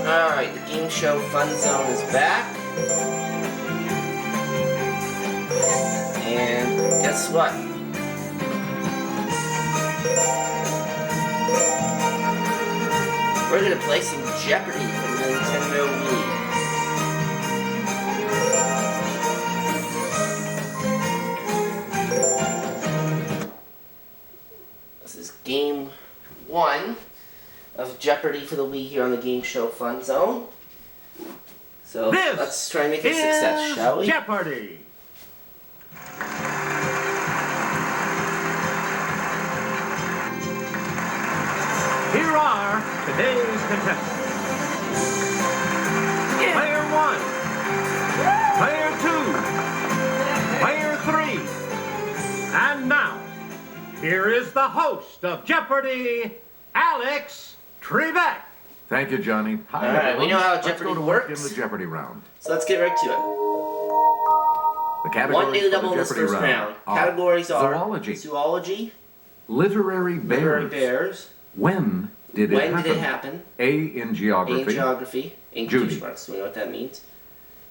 Alright, the game show Fun Zone is back. And guess what? We're gonna play some Jeopardy from the Nintendo Wii. This is game 1 of Jeopardy for the Wii here on the game show Fun Zone. So let's try and make it a success, shall we? Jeopardy! Here are today's contestants. Player 1, Player 2, Player 3, and now, here is the host of Jeopardy, Alex Trebek. Thank you, Johnny. Hi, Alright, we know how Jeopardy Let's go to works. work in the Jeopardy round. So let's get right to it. The categories One new for the double in this Jeopardy first round. are Categories are zoology, zoology, literary bears, literary bears, when did it happen? A in geography, A in geography, in Judy. quotation marks, so we know what that means.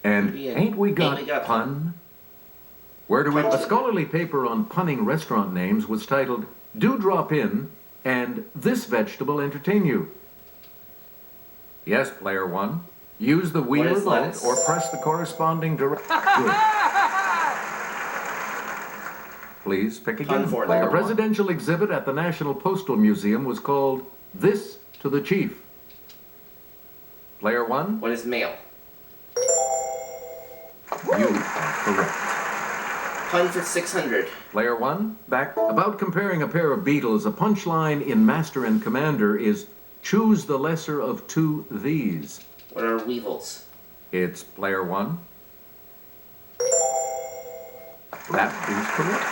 and Judy and ain't we got pun? Where do we? Pun. A scholarly paper on punning restaurant names was titled "Do Drop In" and "This Vegetable Entertain You." Yes, player 1. Use the Wii What is remote lettuce? or press the corresponding direct. Good. Please pick again. Pun for Player number A presidential exhibit at the National Postal Museum was called "This to the Chief." Player 1, What is male? you are correct. Pun for 600. Player 1, back. About comparing a pair of beetles, a punchline in Master and Commander is choose the lesser of two these. What are weevils? It's player 1. That is correct.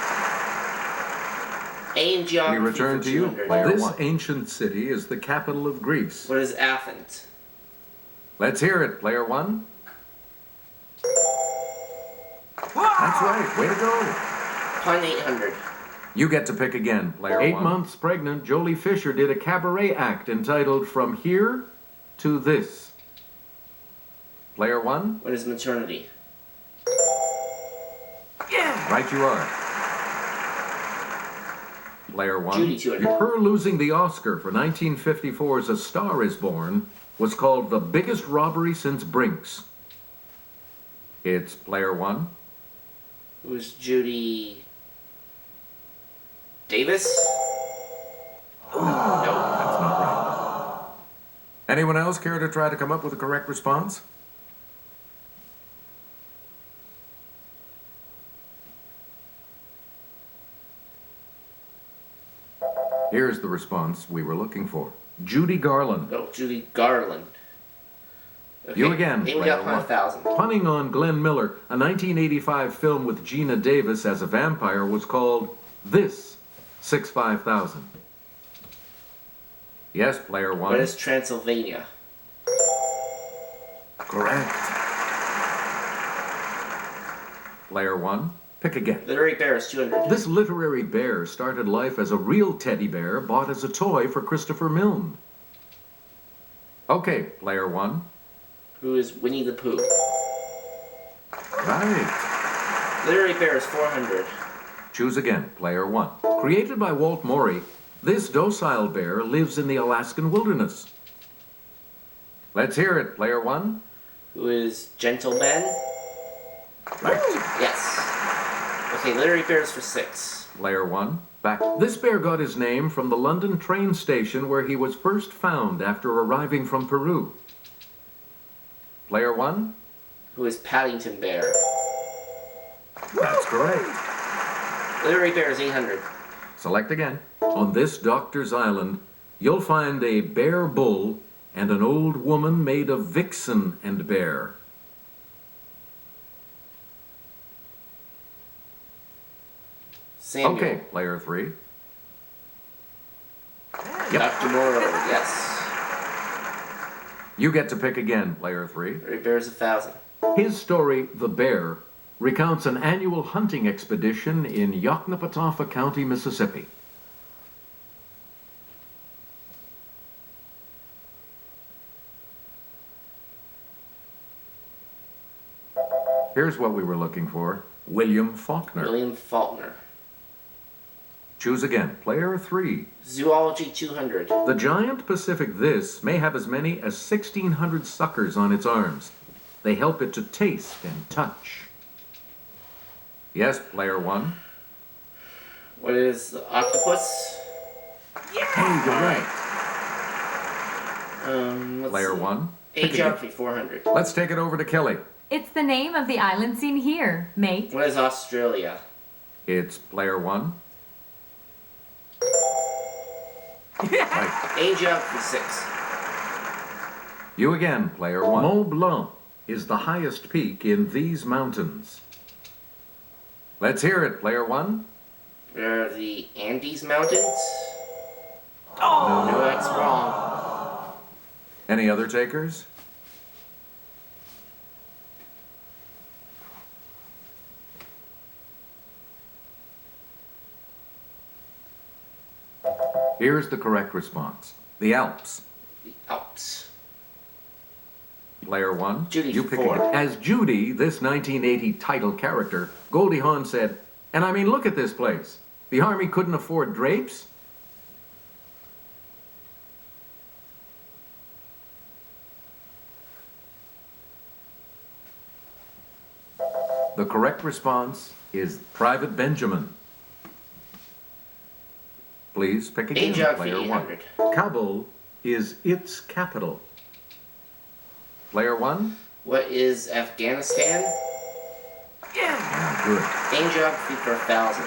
A in We geography return for to you, 200. player 1. This ancient city is the capital of Greece. What is Athens? Let's hear it, player 1. That's right, way to go. Pun 800. You get to pick again, player 1. 8 months pregnant, Jolie Fisher did a cabaret act entitled From Here to This. Player 1. What is maternity? Right you are. Player 1. Judy, 200. Her losing the Oscar for 1954's A Star is Born was called the biggest robbery since Brinks. It's player 1. Who's Judy Davis? No. That's not right. Anyone else care to try to come up with a correct response? Here's the response we were looking for. Judy Garland. No, Judy Garland. Okay. You again, Amy player got pun 1. 1,000. Punning on Glenn Miller, a 1985 film with Gina Davis as a vampire was called This 65,000. Yes, player 1. What is Transylvania? Correct. Player 1. Pick again. Literary bear is 200. This literary bear started life as a real teddy bear bought as a toy for Christopher Milne. Okay, player 1. Who is Winnie the Pooh? Right. Literary bear is 400. Choose again, player 1. Created by Walt Morey, this docile bear lives in the Alaskan wilderness. Let's hear it, player 1. Who is Gentle Ben? Right. Yes. Okay, literary bear is for 6. Player 1. Back. This bear got his name from the London train station where he was first found after arriving from Peru. Player 1. Who is Paddington Bear? That's correct. Literary bear is 800. Select again. On this doctor's island, you'll find a bear bull and an old woman made of vixen and bear. Samuel. Okay, player 3. Dr. Moreau, yes. You get to pick again, player 3. Literary bear is 1,000. His story, The Bear, recounts an annual hunting expedition in Yoknapatawpha County, Mississippi. Here's what we were looking for. William Faulkner. William Faulkner. Choose again. Player 3. Zoology 200. The giant Pacific this may have as many as 1,600 suckers on its arms. They help it to taste and touch. Yes, player 1. What is the octopus? Hey, you're right. Let's Player see. 1. A Geography 400. Let's take it over to Kelly. It's the name of the island seen here, mate. What is Australia? It's player 1. Right. A Geography 6. You again, player 1. Mont Blanc is the highest peak in these mountains. Let's hear it, player 1. Where are the Andes Mountains? No. No, that's wrong. Any other takers? Here's the correct response. The Alps. The Alps. Player 1. Judy You pick 4. again. As Judy, this 1980 title character, Goldie Hawn said, and I mean, look at this place. The Army couldn't afford drapes? The correct response is Private Benjamin. Please pick again, A Geography player 1. 800. Kabul is its capital. Player 1? What is Afghanistan? Yeah, good. A Geography for 1,000.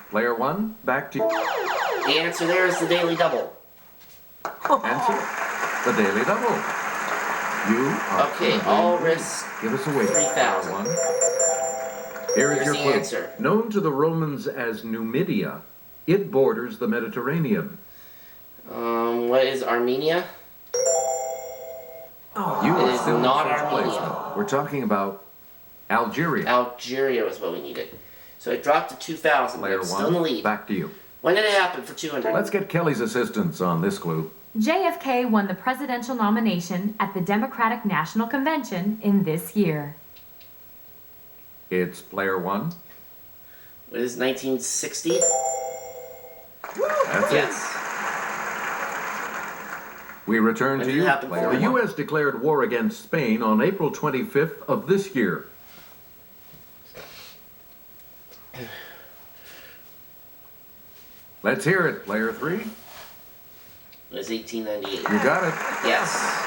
Player 1, back to you. The answer there is the Daily Double. Answer, the Daily Double. You are Okay, very all good. risk Give us a weight. 3,000. Player 1. Here is Here's your the clue. answer. Known to the Romans as Numidia, it borders the Mediterranean. What is Armenia? You It are is still in not first place. Armenia. though. We're talking about Algeria. Algeria was what we needed. So it dropped to 2,000. Player But it's still in the 1, lead. back to you. When did it happen for 200? Let's get Kelly's assistance on this clue. JFK won the presidential nomination at the Democratic National Convention in this year. It's player 1. What is 1960? That's it. Yes. We return When to did it you, happen player for? The U.S. declared war against Spain on April 25th of this year. Let's hear it, player 3. It was 1898. You got it. Yes.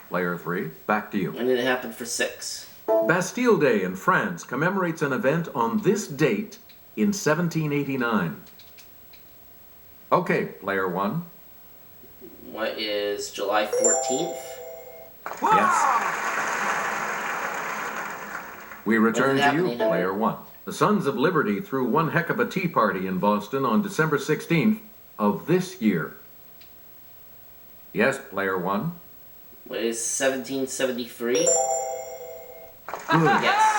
Player 3, back to you. When did it happen for 6? Bastille Day in France commemorates an event on this date in 1789. Okay, player 1. What is July 14th? Yes. We return What did to you, happen, player 1. The Sons of Liberty threw one heck of a tea party in Boston on December 16th of this year. Yes, player 1. What is 1773? Good. Yes.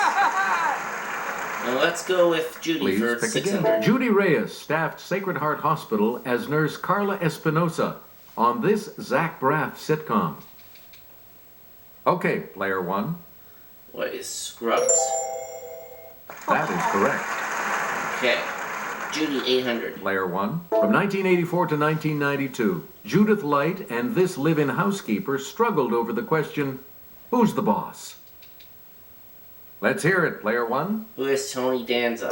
Now let's go with Judy Please for pick 600. again. Judy Reyes staffed Sacred Heart Hospital as nurse Carla Espinosa on this Zach Braff sitcom. Okay, player 1. What is Scrubs? That is correct. Okay. Judy 800. Player 1. From 1984 to 1992, Judith Light and this live-in housekeeper struggled over the question, who's the boss? Let's hear it, player 1. Who is Tony Danza?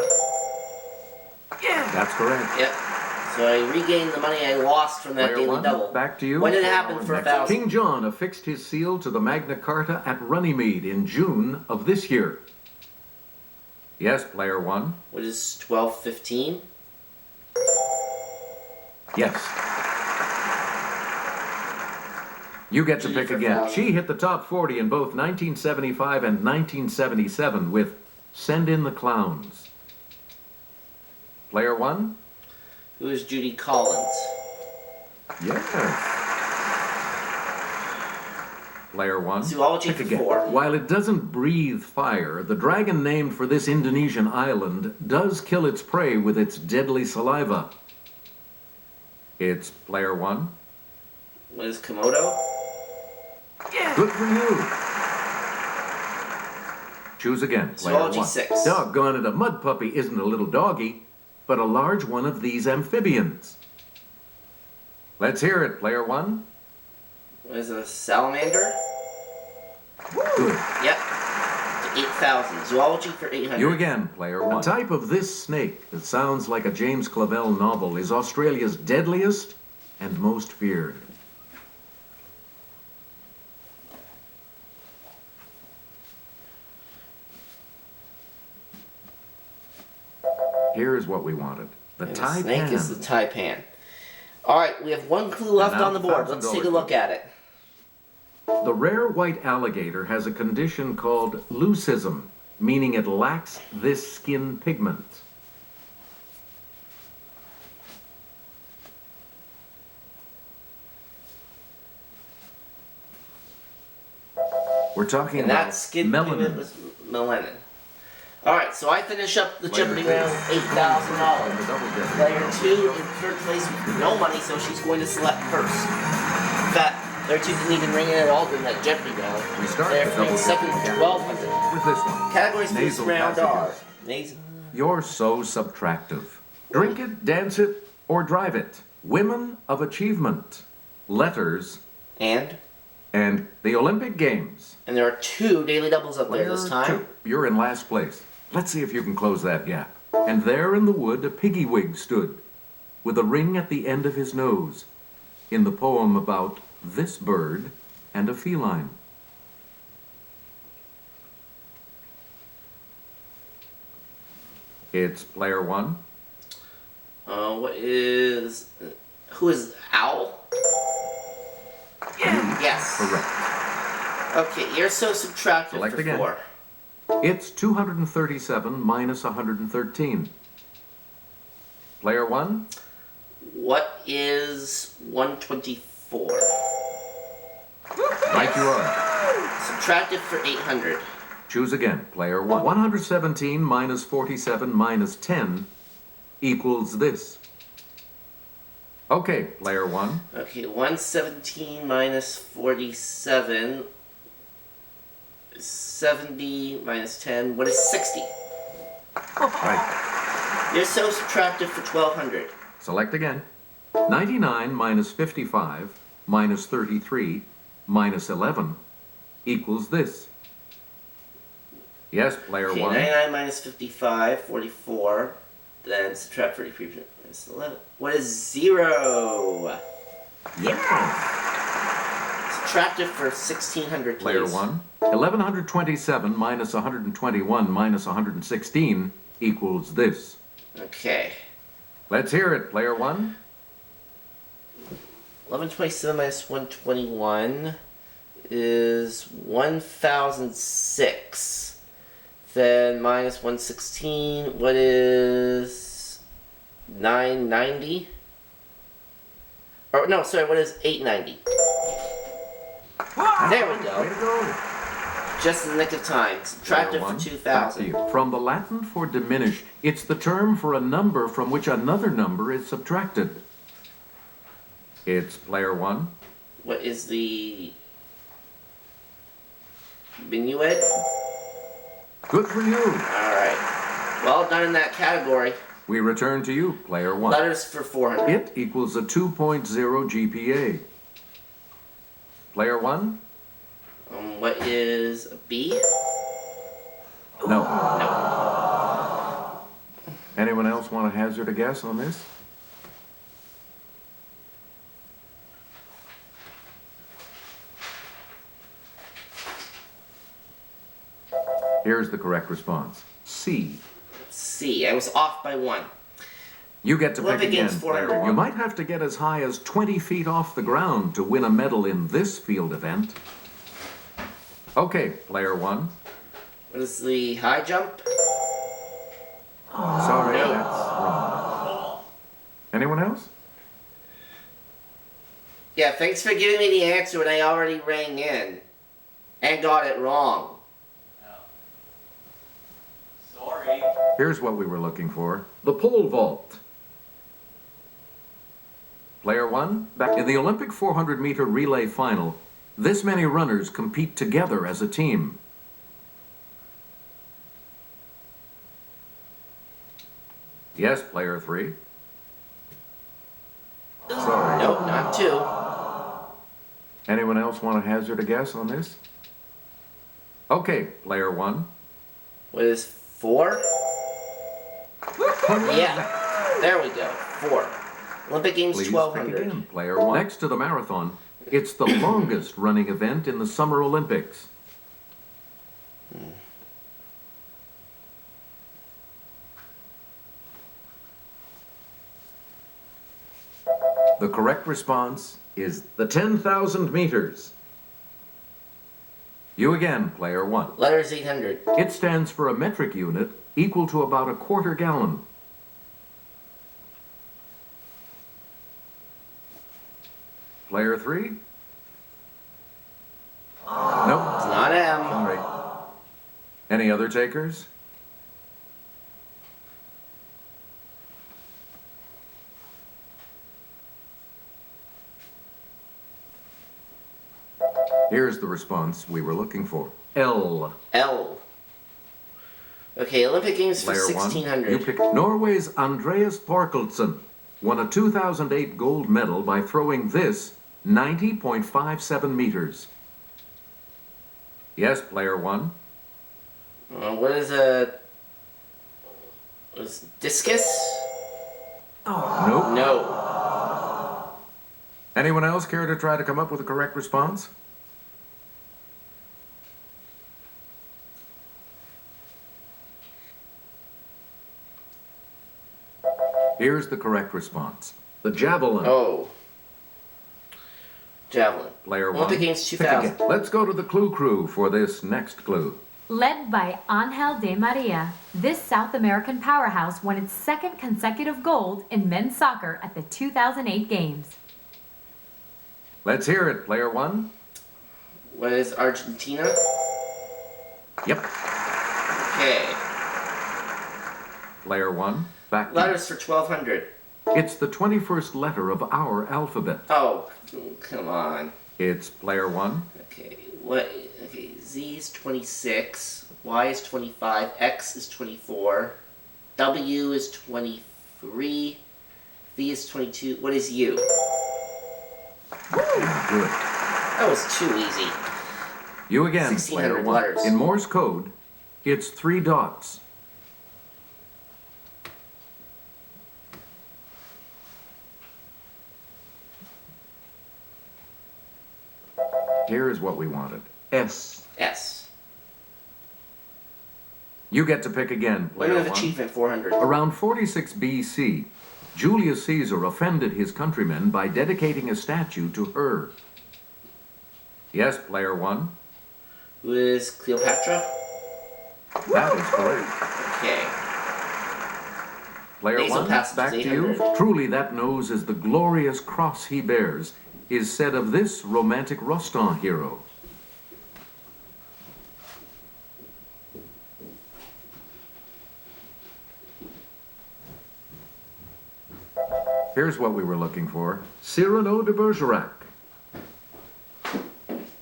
That's correct. Yep. So I regained the money I lost from that Player Daily 1, Double. back to you. When did it happen for 1,000? King John affixed his seal to the Magna Carta at Runnymede in June of this year. Yes, player 1. What is 1215? Yes. You get to Judy pick for again. 1,000. She hit the top 40 in both 1975 and 1977 with Send in the Clowns. Player 1? Who is Judy Collins? Yes. Player 1. Zoology Pick for again. 4. While it doesn't breathe fire, the dragon named for this Indonesian island does kill its prey with its deadly saliva. It's player 1. What is Komodo? Good for you. Choose again, player Zoology 1. 6. Doggone it, a mud puppy isn't a little doggy, but a large one of these amphibians. Let's hear it, player 1. What is it, a salamander? Good. Yep. To 8,000. Zoology for 800. You again, player 1. A type of this snake that sounds like a James Clavell novel is Australia's deadliest and most feared. Here's what we wanted. The And the taipan. snake is the taipan. Alright, we have one clue left now on the board. Let's take a look at it. The rare white alligator has a condition called leucism, meaning it lacks this skin pigment. We're talking And about that skin pigment melanin. was melanin. Alright, so I finish up the Jeopardy round with $8,000. Player 2 in third place with no money, so she's going to select first. In fact, player 2 didn't even ring in at all during that Jeopardy round. We start Player the 3 in double second with jeopardy 1,200. with this one. Categories for this Nasal round are passages. nasal. You're so subtractive. Drink it, dance it, or drive it. Women of achievement. Letters And the Olympic Games. there are 2 daily doubles up there this Player time. 2. You're in last place. Let's see if you can close that gap. And there in the wood a piggywig stood, with a ring at the end of his nose, in the poem about this bird and a feline. It's player 1. Who is Owl? Yes. Correct. Okay, you're so subtractive Select for again. 4. It's 237 minus 113. Player 1. What is 124? Right you are. Subtractive for 800. Choose again, player 1. 117 minus 47 minus 10 equals this. Okay, player 1. Okay, 117 minus 47 is 70 minus 10. What is 60? Right. You're so subtractive for 1200. Select again. 99 minus 55 minus 33 minus 11 equals this. Yes, player Okay, 1. 99 minus 55, 44. Then subtract 33 minus 11. What is 0? Yeah. Subtractive for 1600, please. Player 1. 1127 minus 121 minus 116 equals this. Okay. Let's hear it, player 1. 1127 minus 121 is 1006. Then minus 116, what is 990? Or no, sorry, what is 890? There we Way go. to go. Just in the nick of time. Subtractive Player for 1, 2000. back to you. From the Latin for diminish, it's the term for a number from which another number is subtracted. It's player 1. What is the minuet? Good for you. Alright. Well done in that category. We return to you, player 1. Letters for 400. It equals a 2.0 GPA. Player 1? What is a B? No. No. Anyone else want to hazard a guess on this? Here's the correct response. C. C. I was off by 1. You get to pick Olympic again, Games player 400. 1. You might have to get as high as 20 feet off the ground to win a medal in this field event. Okay, player 1. What is the high jump? Sorry, no. that's wrong. Anyone else? Yeah, thanks for giving me the answer when I already rang in. And got it wrong. Sorry. Here's what we were looking for. The pole vault. Player 1, back in the Olympic 400-meter relay final, this many runners compete together as a team. Yes, player 3. Sorry. Nope, not 2. Anyone else want to hazard a guess on this? Okay, player 1. What is 4? Yeah, there we go. 4. Olympic Games Please pick 1200. again, player 1. Next to the marathon, it's the longest running event in the Summer Olympics. The correct response is the 10,000 meters. You again, player 1. Letter is 800. It stands for a metric unit equal to about a quarter gallon. Player 3? Nope. It's not M. Sorry. Any other takers? Here's the response we were looking for. L. L. Okay, Olympic Games for Player 1. 1600. You pick Norway's Andreas Thorkildsen won a 2008 gold medal by throwing this 90.57 meters. Yes, player 1. What is a... What is discus? Nope. No. Anyone else care to try to come up with a correct response? Here's the correct response. The javelin. Oh. Javelin. Player 1. Olympic Games Pick 2000. again. Let's go to the clue crew for this next clue. Led by Angel de Maria, this South American powerhouse won its second consecutive gold in men's soccer at the 2008 Games. Let's hear it, player 1. What is Argentina? Yep. Okay. Player 1. Back to you. Letters for 1200. It's the 21st letter of our alphabet. Oh, come on. It's player 1. Okay, what? Okay, Z is 26, Y is 25, X is 24, W is 23, V is 22. What is U? Good. That was too easy. You again, player 1600 1. letters. In Morse code, it's 3 dots. Here's what we wanted. S. S. You get to pick again, player Women of 1. Achievement 400. Around 46 BC, Julius Caesar offended his countrymen by dedicating a statue to her. Yes, player 1. Who is Cleopatra? That is correct. Okay. Player Nasal 1, passage back is to you. 800. Truly that nose is the glorious cross he bears, is said of this romantic Rostand hero. Here's what we were looking for. Cyrano de Bergerac.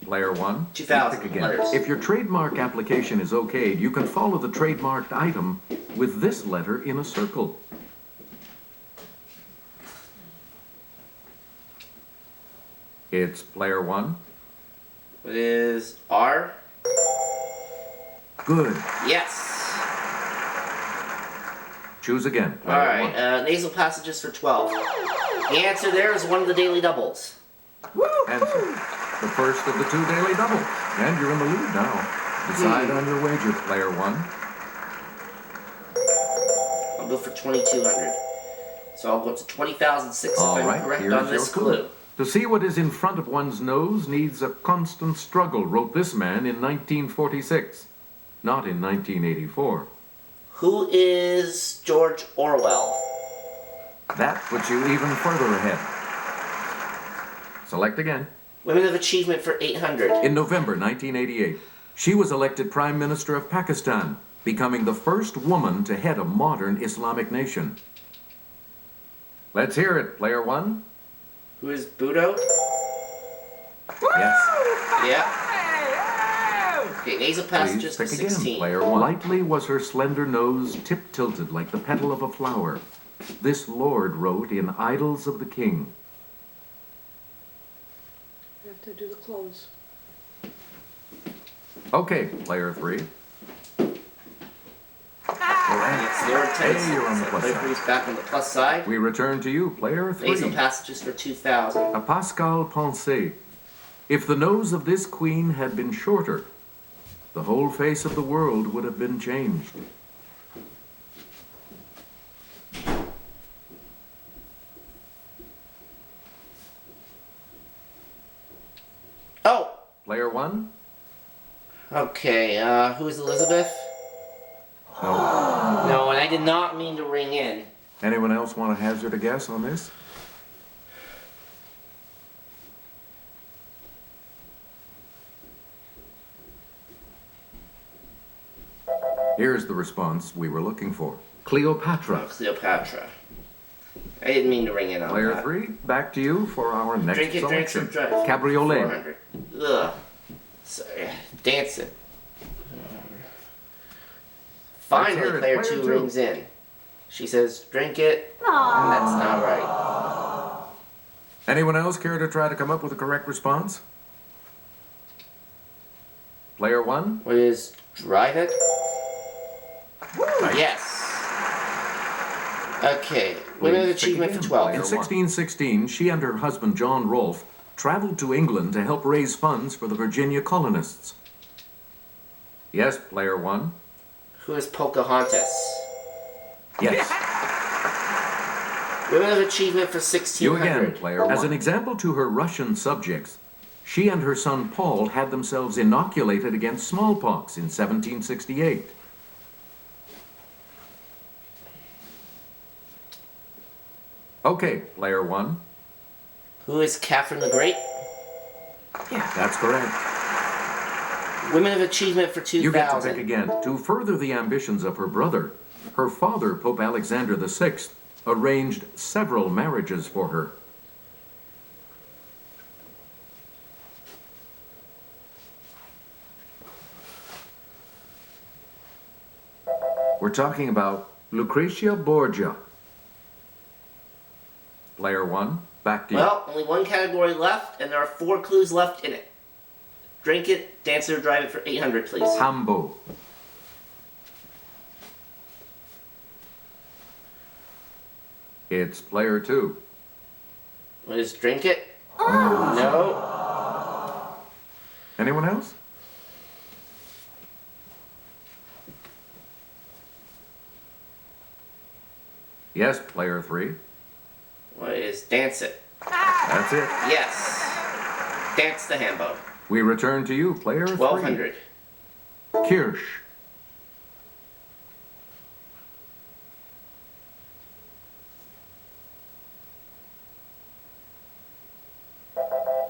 Player 1. 2000 pick again. letters. If your trademark application is okayed, you can follow the trademarked item with this letter in a circle. It's player 1. What is R? Good. Yes. Choose again. Player Alright, 1. nasal passages for 12. The answer there is one of the daily doubles. Answer. The first of the 2 daily doubles. And you're in the lead now. Decide on your wager, player 1. I'll go for 2200. So I'll go up to 20,006 if All I'm right, correct here's on your this clue. clue. To see what is in front of one's nose needs a constant struggle, wrote this man in 1946. Not in 1984. Who is George Orwell? That puts you even further ahead. Select again. Women of Achievement for 800. In November 1988, she was elected Prime Minister of Pakistan, becoming the first woman to head a modern Islamic nation. Let's hear it, player 1. Who is Bhutto? Yes. Yeah. Okay, nasal passages Please for pick again, 16. player one. Lightly was her slender nose tip-tilted like the petal of a flower. This lord wrote in Idylls of the King. You have to do the close. Okay, player three. It's Lord Hey, you're on the Tennyson. plus Player side. 3's back on the plus side. We return to you, player Nasal three. passages for 2,000. A Pascal pensée. If the nose of this queen had been shorter, the whole face of the world would have been changed. Oh! Player one? Okay, who's Elizabeth? No. No, and I did not mean to ring in. Anyone else want to hazard a guess on this? Here's the response we were looking for. Cleopatra. Cleopatra. I didn't mean to ring in on Player that. three, back to you for our next Drink it, drink selection. some drive. Cabriolet. 400. Ugh. Sorry. Dance it. Finally, hear it. player Player 2 two. rings in. She says, drink it, and that's not right. Anyone else care to try to come up with a correct response? Player one? What is drive it? Yes. Okay, Women of Please pick Achievement for again, 12. In 1616, she and her husband John Rolfe traveled to England to help raise funds for the Virginia colonists. Yes, player one. Who is Pocahontas? Yes. Women of Achievement for 1600. You again, player one. As an example to her Russian subjects, she and her son Paul had themselves inoculated against smallpox in 1768. Okay, player one. Who is Catherine the Great? That's correct. Women of Achievement for 2000. You get to pick again. To further the ambitions of her brother, her father, Pope Alexander VI, arranged several marriages for her. We're talking about Lucretia Borgia. Player one, back to you. Well, only one category left, and there are 4 clues left in it. Drink it, dance it, or drive it for 800, please. Hambo. It's player two. What is drink it? No. Anyone else? Yes, player three. What is dance it? That's it. Yes. Dance the Hambo. We return to you, player 1200. three. Kirsch.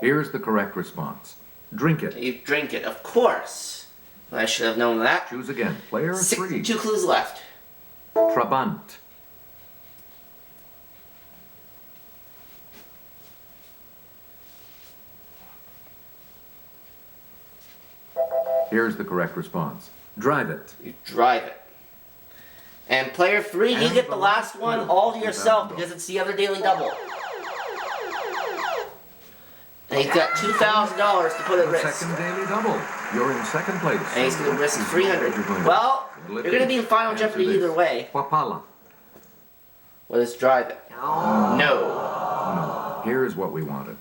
Here's the correct response. Drink it. You drink it, of course. I should have known that. Choose again. Player three. 2 clues left. Trabant. Here's the correct response. Drive it. You drive it. And player 3, you And get the the last last one clue. all to yourself $2,000. because it's the other daily double. And he's got $2,000 to put at The risk. second daily double. You're in second place. And he's going to risk 300. You're going to- Well, you're going to be in Final Answer Jeopardy this. either way. Papala. What is drive it? No. No. Here's what we wanted.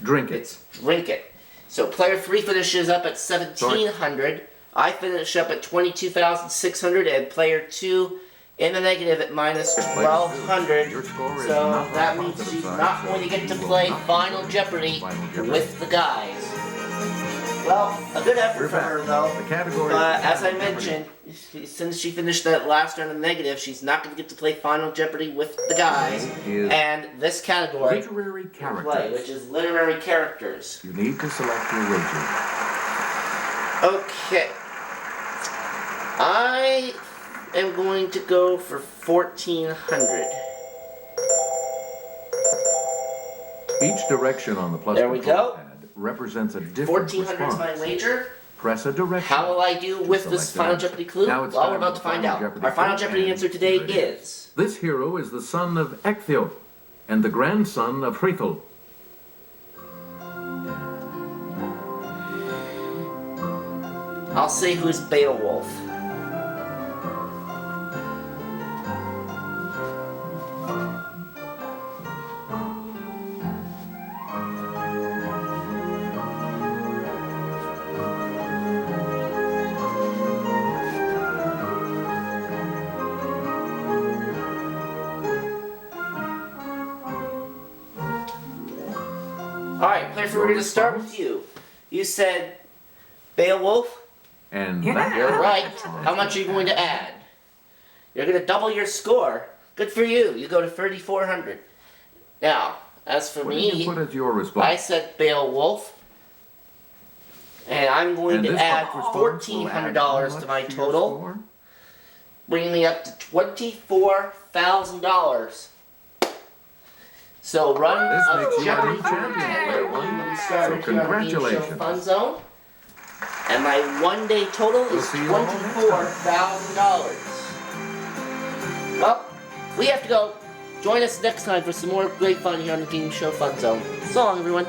Drink it. It's drink it. So player 3 finishes up at 1,700. I finish up at 22,600, and player 2 in the negative at minus 1,200. Your score is So not that on the means positive she's side, not so going to get to you will play not Final be Jeopardy Final Jeopardy. with the guys. Well, a good effort You're from back. her though. The category But is as I Final Jeopardy. mentioned, since she finished that last round in the negative, she's not going to get to play Final Jeopardy with the guys. Is And this category literary play, characters. which is literary characters. You need to select your wager. Okay. I am going to go for 1,400. Each direction on the plus There we control go. pad represents a different 1,400 is my response. wager. press a direction. How will I do with this select Final an answer. Jeopardy clue? Now it's Well, we're time about for to find Final out. Jeopardy Our Final clue, Jeopardy and answer today here it is... This hero is the son of Ecthio and the grandson of Hrethel. I'll say who's Beowulf. Alright, Clifford, we're going to start with you. You said Beowulf? And Yeah. that You're right. How much are you going to add? You're going to double your score. Good for you. You go to 3,400. Now, as for What did you me, put as your I response? said Beowulf. And I'm going And to this add response will add $1,400 how to much my your total, score? bringing me up to $24,000. So run This of makes you our Jeopardy new champion, player one. started So here on the Game Show congratulations. Fun Zone. And my one-day total We'll is see you all next time. $24,000. Well, we have to go. Join us next time for some more great fun here on the Game Show Fun Zone. So long, everyone.